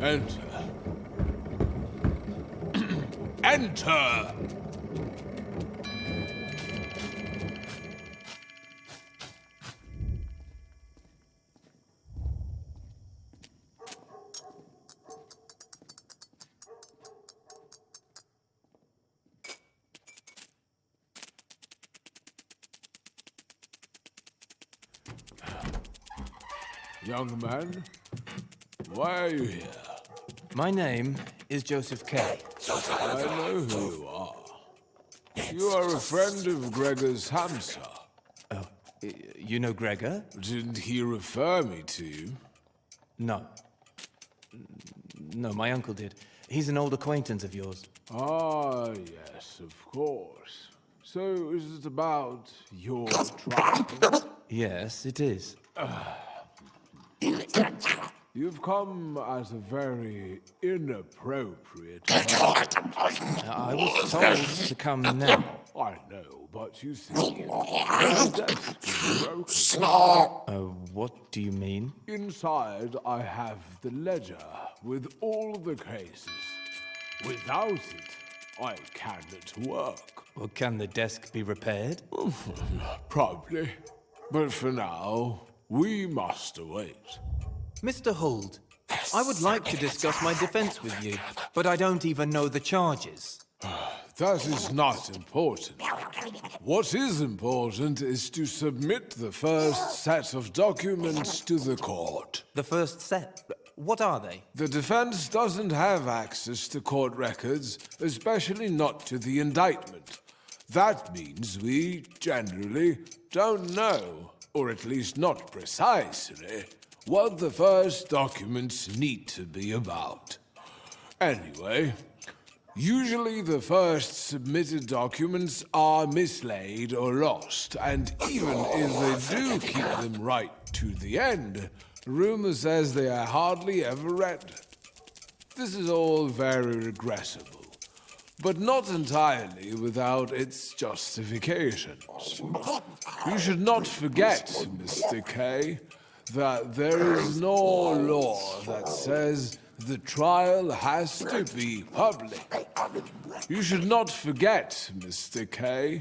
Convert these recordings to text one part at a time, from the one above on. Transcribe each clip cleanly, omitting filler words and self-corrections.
Enter. Enter! Young man, why are you here? My name is Joseph K. I know who you are. You are a friend of Gregor's hamster. You know Gregor? Didn't he refer me to you? No. No, my uncle did. He's an old acquaintance of yours. Ah, yes, of course. So, is it about your trial? Yes, it is. You've come at a very inappropriate time. I was told to come now. I know, but you see, the desk is broken. What do you mean? Inside, I have the ledger with all the cases. Without it, I cannot work. Well, can the desk be repaired? Probably. But for now, we must await. Mr. Hould, I would like to discuss my defense with you, but I don't even know the charges. That is not important. What is important is to submit the first set of documents to the court. The first set? What are they? The defense doesn't have access to court records, especially not to the indictment. That means we generally don't know, or at least not precisely, what the first documents need to be about. Anyway, usually the first submitted documents are mislaid or lost, and even if they do keep them right to the end, rumor says they are hardly ever read. This is all very regrettable, but not entirely without its justifications. You should not forget, Mr. K, that there is no law that says the trial has to be public. You should not forget, Mr. K,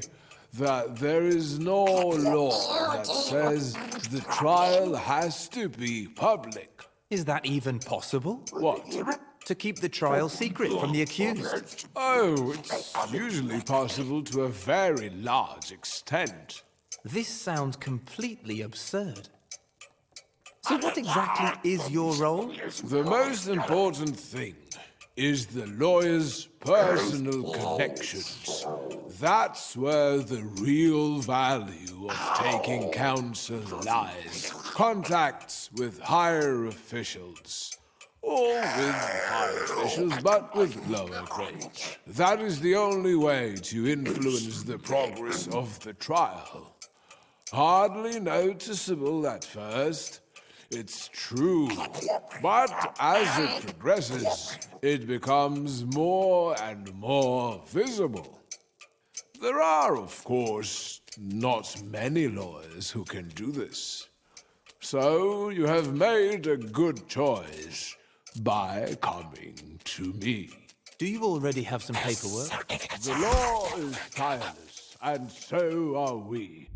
that there is no law that says the trial has to be public. Is that even possible? What? To keep the trial secret from the accused? Oh, it's usually possible to a very large extent. This sounds completely absurd. So what exactly is your role? The most important thing is the lawyer's personal connections. That's where the real value of taking counsel lies. Contacts with higher officials. Or with higher officials, but with lower grades. That is the only way to influence the progress of the trial. Hardly noticeable at first, it's true. But as it progresses, it becomes more and more visible. There are, of course, not many lawyers who can do this. So you have made a good choice by coming to me. Do you already have some paperwork? The law is tireless, and so are we.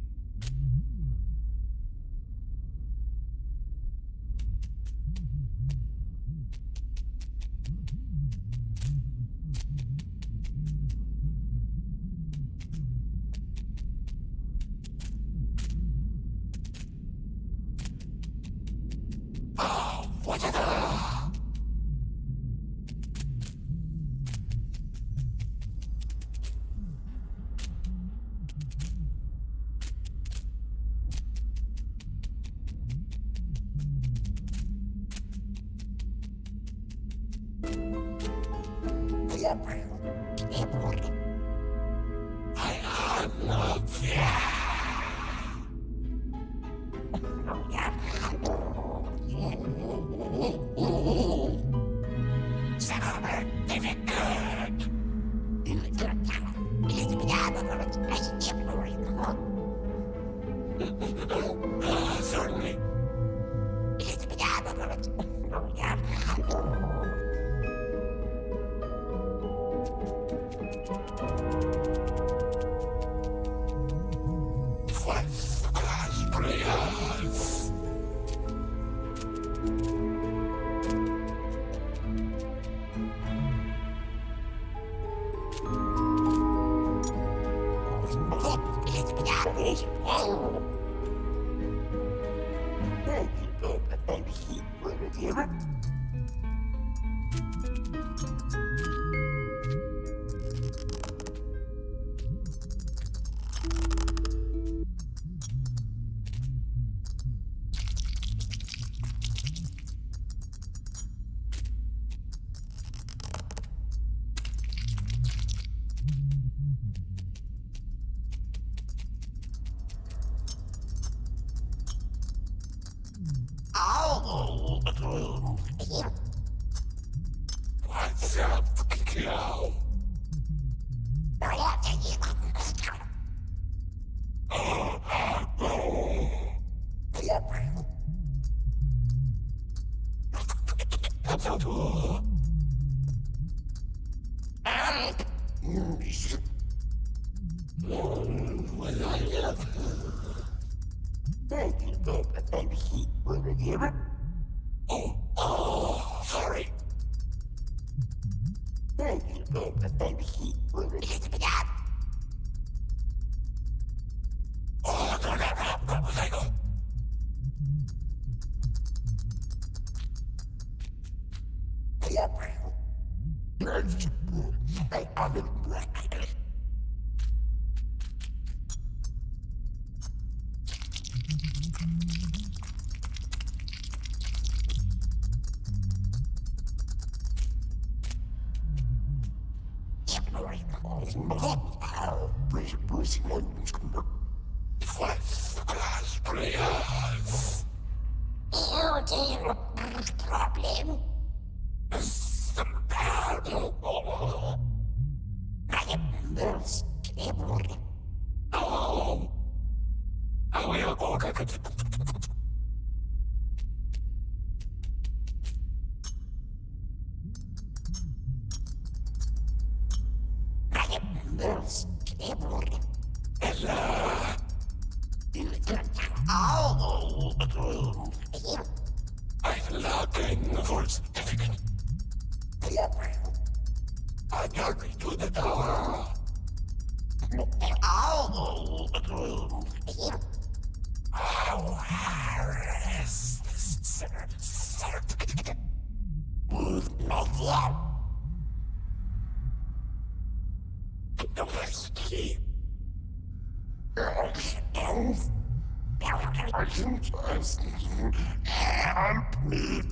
Sorry. Problem. I am most able. Oh, I will go. I am most able. Oh, I'm looking for certificate. I'm going to the door. Oh, where is this certificate? Not yet. University. Help me.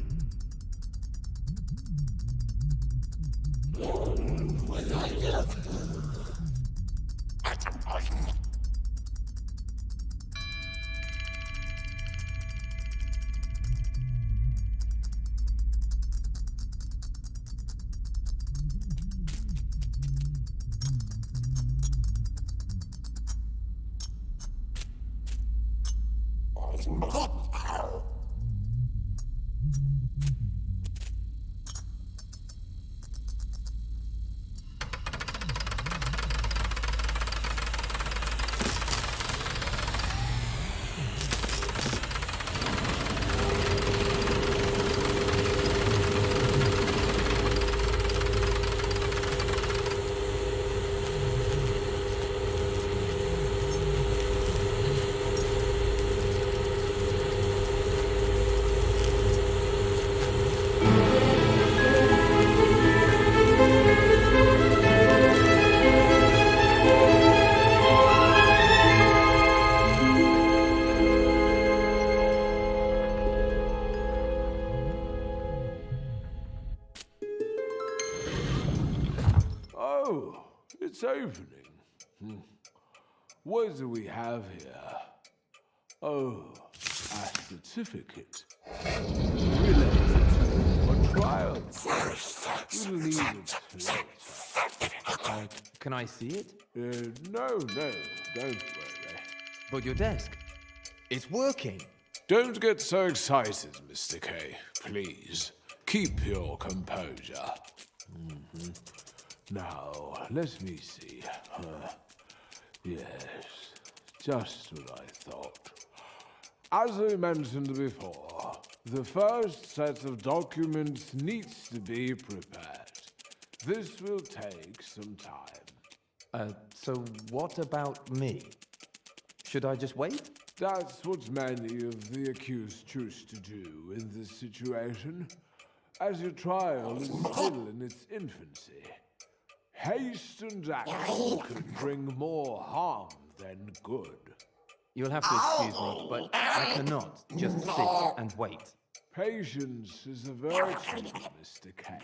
Oh, it's opening. What do we have here? Oh, a certificate. Related to a trial. We'll need it today. Can I see it? No, don't worry. But your desk. It's working. Don't get so excited, Mr. K. Please, keep your composure. Now, let me see. Yes, just what I thought. As I mentioned before, the first set of documents needs to be prepared. This will take some time. So what about me? Should I just wait? That's what many of the accused choose to do in this situation, as your trial is still in its infancy. Hastened action could bring more harm than good. You'll have to excuse me, but I cannot just sit and wait. Patience is a virtue, Mr. K.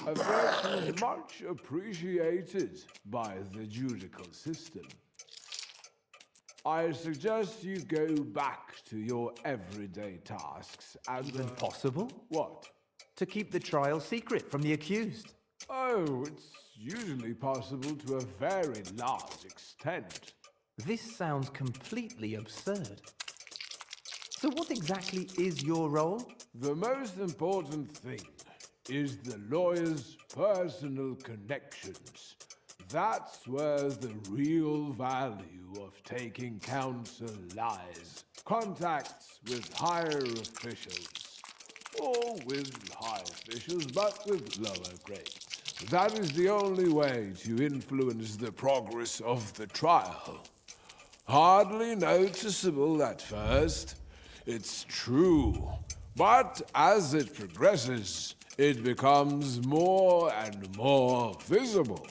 A virtue much appreciated by the judicial system. I suggest you go back to your everyday tasks and... Even possible? What? To keep the trial secret from the accused. Oh, it's usually possible to a very large extent. This sounds completely absurd. So what exactly is your role? The most important thing is the lawyer's personal connections. That's where the real value of taking counsel lies. Contacts with higher officials. Or with high officials, but with lower grades. That is the only way to influence the progress of the trial. Hardly noticeable at first, it's true. But as it progresses, it becomes more and more visible.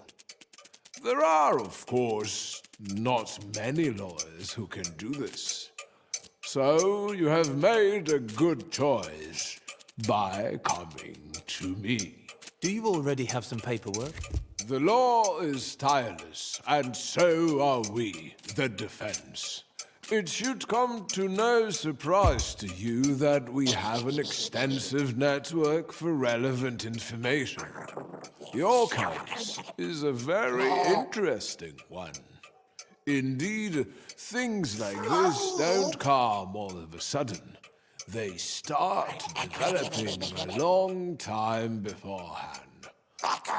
There are, of course, not many lawyers who can do this. So you have made a good choice by coming to me. Do you already have some paperwork? The law is tireless, and so are we, the defense. It should come to no surprise to you that we have an extensive network for relevant information. Your case is a very interesting one. Indeed, things like this don't come all of a sudden. They start developing a long time beforehand.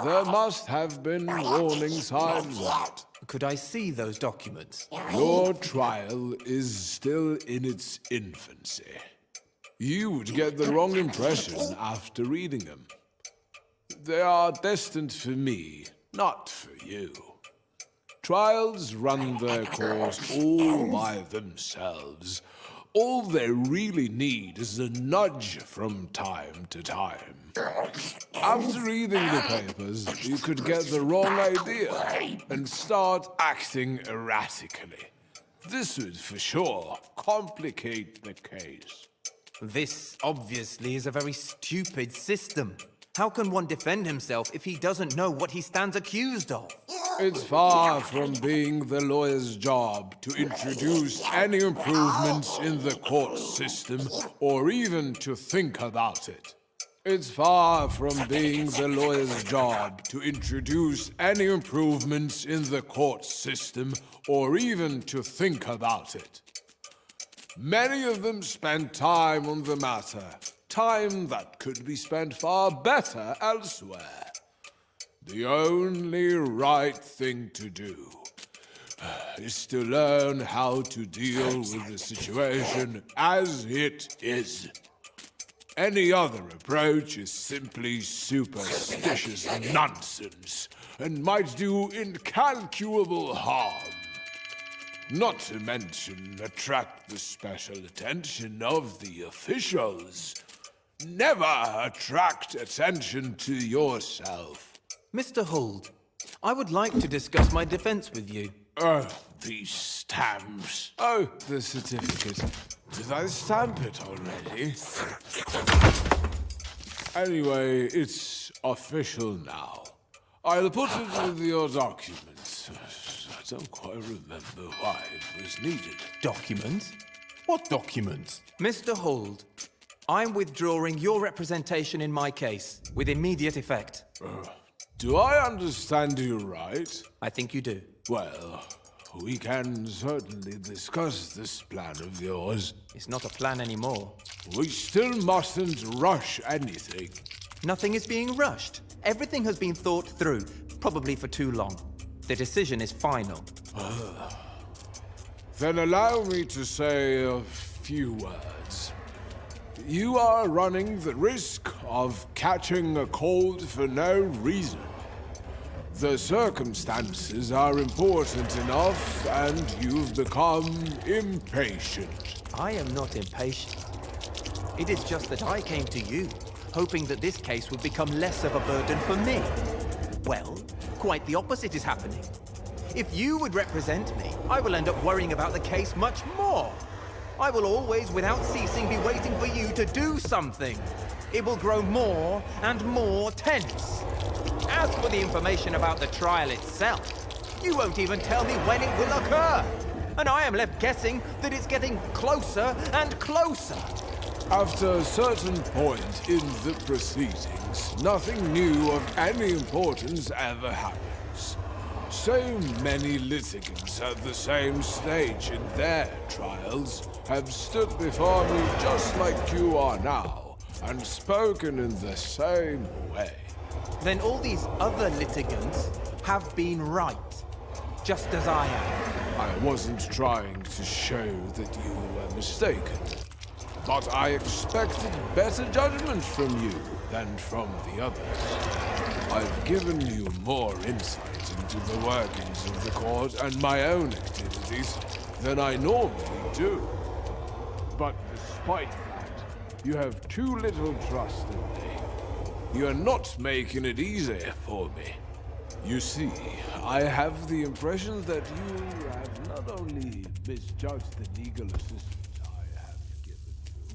There must have been warning signs of it. Could I see those documents? Your trial is still in its infancy. You would get the wrong impression after reading them. They are destined for me, not for you. Trials run their course all by themselves. All they really need is a nudge from time to time. After reading the papers, you could get the wrong idea and start acting erratically. This would for sure complicate the case. This obviously is a very stupid system. How can one defend himself if he doesn't know what he stands accused of? It's far from being the lawyer's job to introduce any improvements in the court system or even to think about it. It's far from being the lawyer's job to introduce any improvements in the court system or even to think about it. Many of them spend time on the matter, time that could be spent far better elsewhere. The only right thing to do is to learn how to deal with the situation as it is. Any other approach is simply superstitious nonsense and might do incalculable harm. Not to mention attract the special attention of the officials. Never attract attention to yourself. Mr. Holt, I would like to discuss my defense with you. Oh, these stamps. Oh, the certificate. Did I stamp it already? Anyway, it's official now. I'll put it with your documents. I don't quite remember why it was needed. Documents? What documents? Mr. Holt, I'm withdrawing your representation in my case with immediate effect. Do I understand you right? I think you do. Well, we can certainly discuss this plan of yours. It's not a plan anymore. We still mustn't rush anything. Nothing is being rushed. Everything has been thought through, probably for too long. The decision is final. Then allow me to say a few words. You are running the risk of catching a cold for no reason. The circumstances are important enough, and you've become impatient. I am not impatient. It is just that I came to you, hoping that this case would become less of a burden for me. Well, quite the opposite is happening. If you would represent me, I will end up worrying about the case much more. I will always, without ceasing, be waiting for you to do something. It will grow more and more tense. As for the information about the trial itself, you won't even tell me when it will occur. And I am left guessing that it's getting closer and closer. After a certain point in the proceedings, nothing new of any importance ever happens. So many litigants at the same stage in their trials have stood before me just like you are now, and spoken in the same way. Then all these other litigants have been right, just as I am. I wasn't trying to show that you were mistaken, but I expected better judgment from you than from the others. I've given you more insight into the workings of the court and my own activities than I normally do. But despite that, you have too little trust in me. You're not making it easy for me. You see, I have the impression that you have not only misjudged the legal assistance I have given you,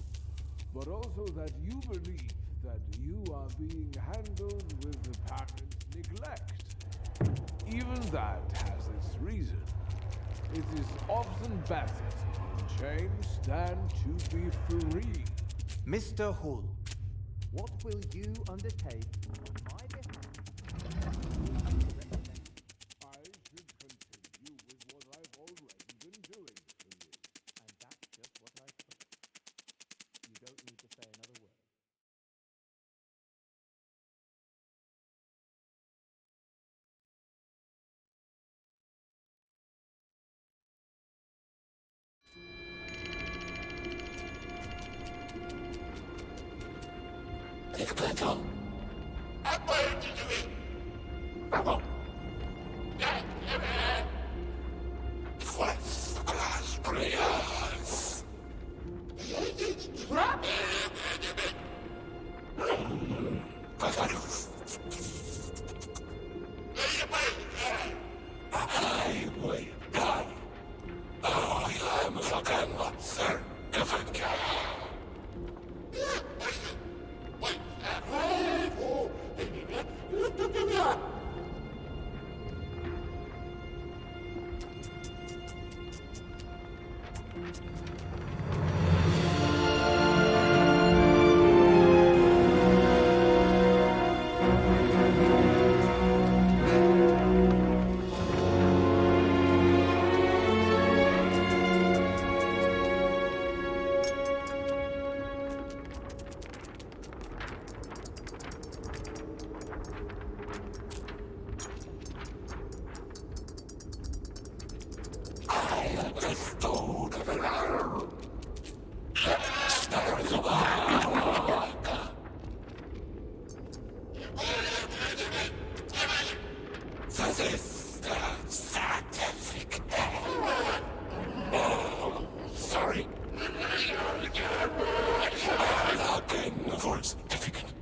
but also that you believe that you are being handled with apparent neglect. Even that has its reason. It is often better to be changed than to be free. Mr. Hull, what will you undertake on my behalf? I should continue with what I've already been doing for you. And that's just what I thought. You don't need to say another word. I'm going to do it. I won't. First class players. I will die. I am fucking certificate. Sorry. Locking for certificate.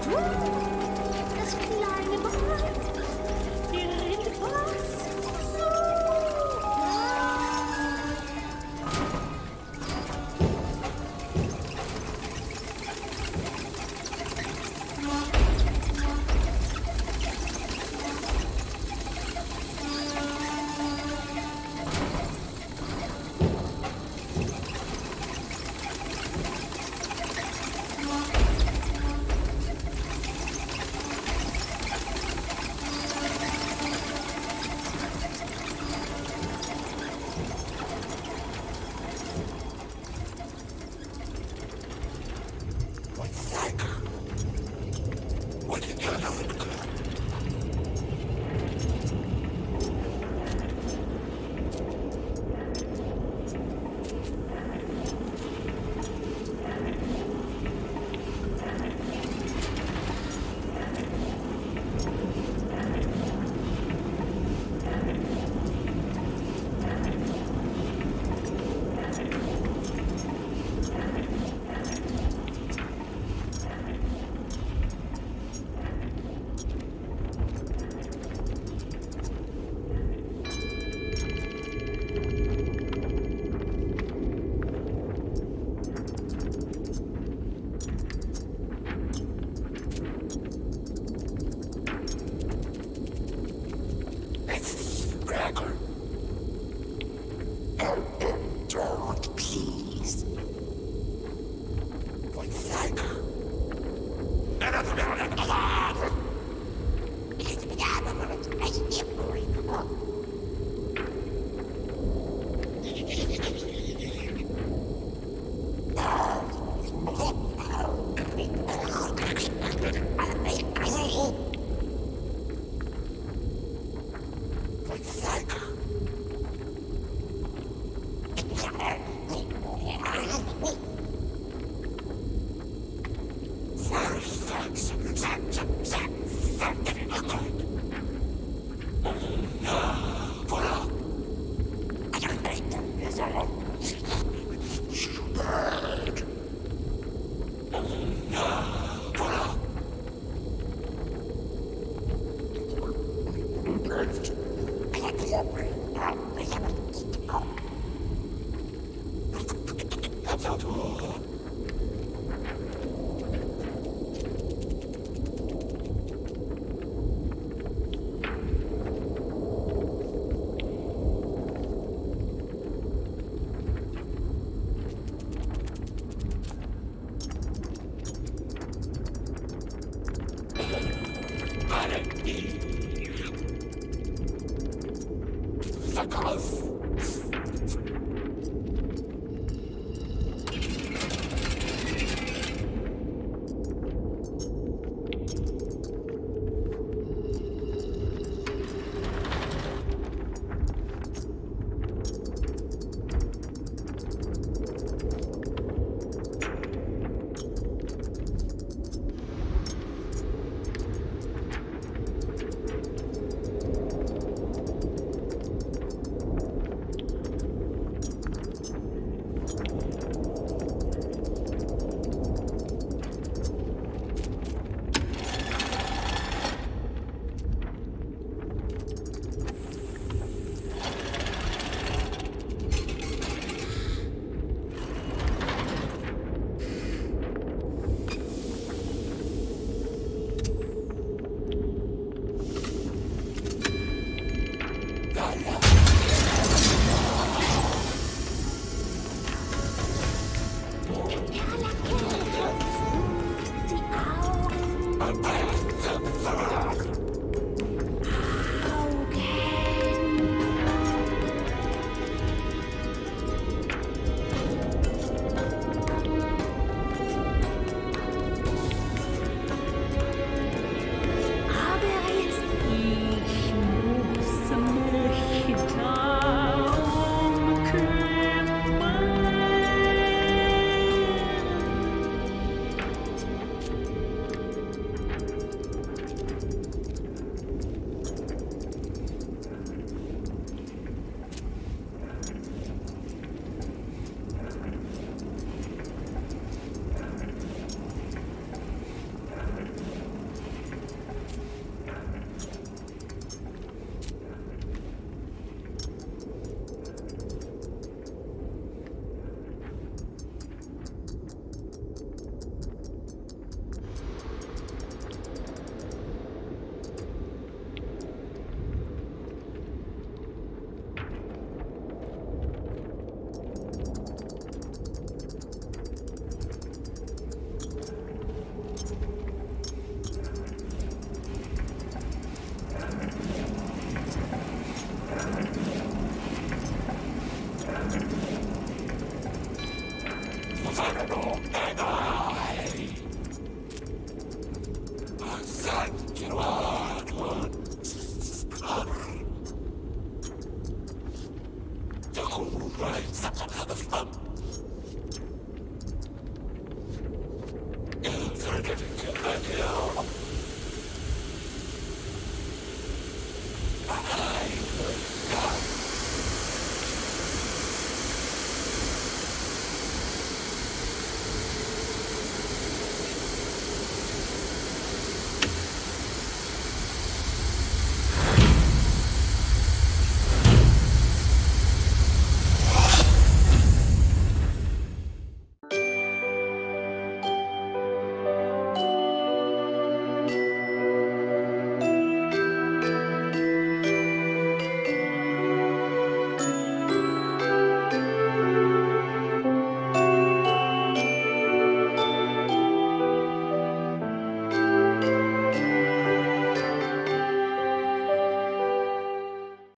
Das kleine Bad. Irgendwas. So. Don't, please. One sec. Sent you